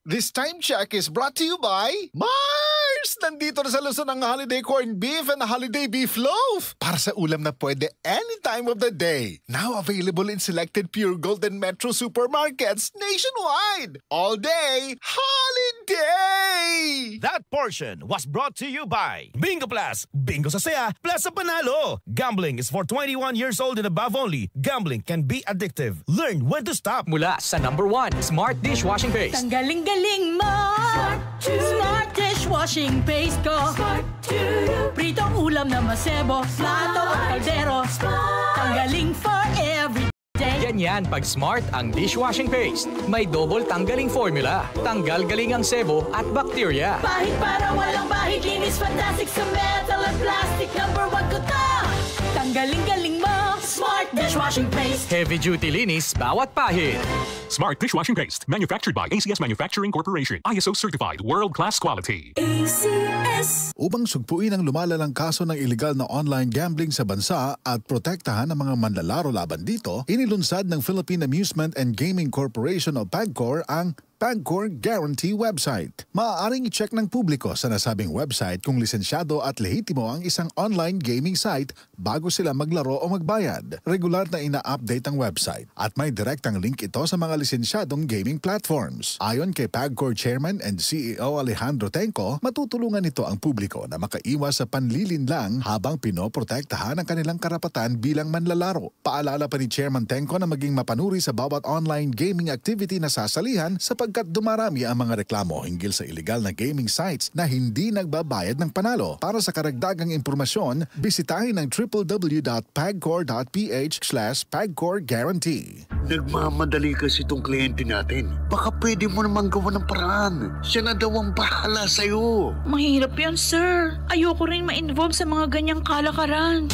This time check is brought to you by Mars! Nandito na sa Luzon ang holiday corned beef and holiday beef loaf. Para sa ulam na pwede any time of the day. Now available in selected Pure Gold and Metro supermarkets nationwide. All day, holiday! That portion was brought to you by Bingo Plus. Bingo sa saya, plus sa panalo. Gambling is for 21 years old and above only. Gambling can be addictive. Learn when to stop. Mula sa #1 Smart Dishwashing Paste. Tanggaling-galing mo. Smart Dishwashing Paste ko. Pritong ulam na masebo, plato at kaldero. Tanggaling for every day. Ganyan pag Smart ang dishwashing paste. May double tanggaling formula. Tanggal galing ang sebo at bakterya. Bahid para walang bahid, linis fantastic sa metal at plastic. #1 ko to. Tanggaling-galing mo. Smart Dishwashing Paste. Heavy duty linis bawat pahid. Smart Dishwashing Paste, manufactured by ACS Manufacturing Corporation. ISO certified, world-class quality. ACS. Upang sugpuin ang lumalalang kaso ng illegal na online gambling sa bansa at protektahan ang mga manlalaro laban dito, inilunsad ng Philippine Amusement and Gaming Corporation o PAGCOR ang PAGCOR Guarantee website. Maaaring i-check ng publiko sa nasabing website kung lisensyado at lehitimo ang isang online gaming site bago sila maglaro o magbayad. Regular na ina-update ang website at may direktang link ito sa mga lisensyadong gaming platforms. Ayon kay PAGCOR Chairman and CEO Alejandro Tenco, matutulungan nito ang publiko na makaiwas sa panlilinlang habang pinoprotektahan ang kanilang karapatan bilang manlalaro. Paalala pa ni Chairman Tenco na maging mapanuri sa bawat online gaming activity na sasalihan sapagkat dumarami ang mga reklamo hinggil sa illegal na gaming sites na hindi nagbabayad ng panalo. Para sa karagdagang impormasyon, bisitahin ang www.pagcor.ph/PAGCOR-guarantee. Nagmamadali kasi itong kliyente natin. Baka pwede mo namang gawa ng paraan. Siya na daw ang bahala sa'yo. Mahirap yan, sir. Ayoko rin ma-involve sa mga ganyang kalakaran.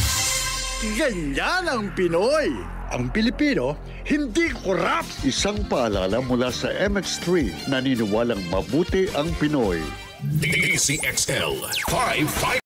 Ganyan ang Pinoy. Ang Pilipino, hindi korap. Isang paalala mula sa MX3, naniniwalang mabuti ang Pinoy. DCXL 5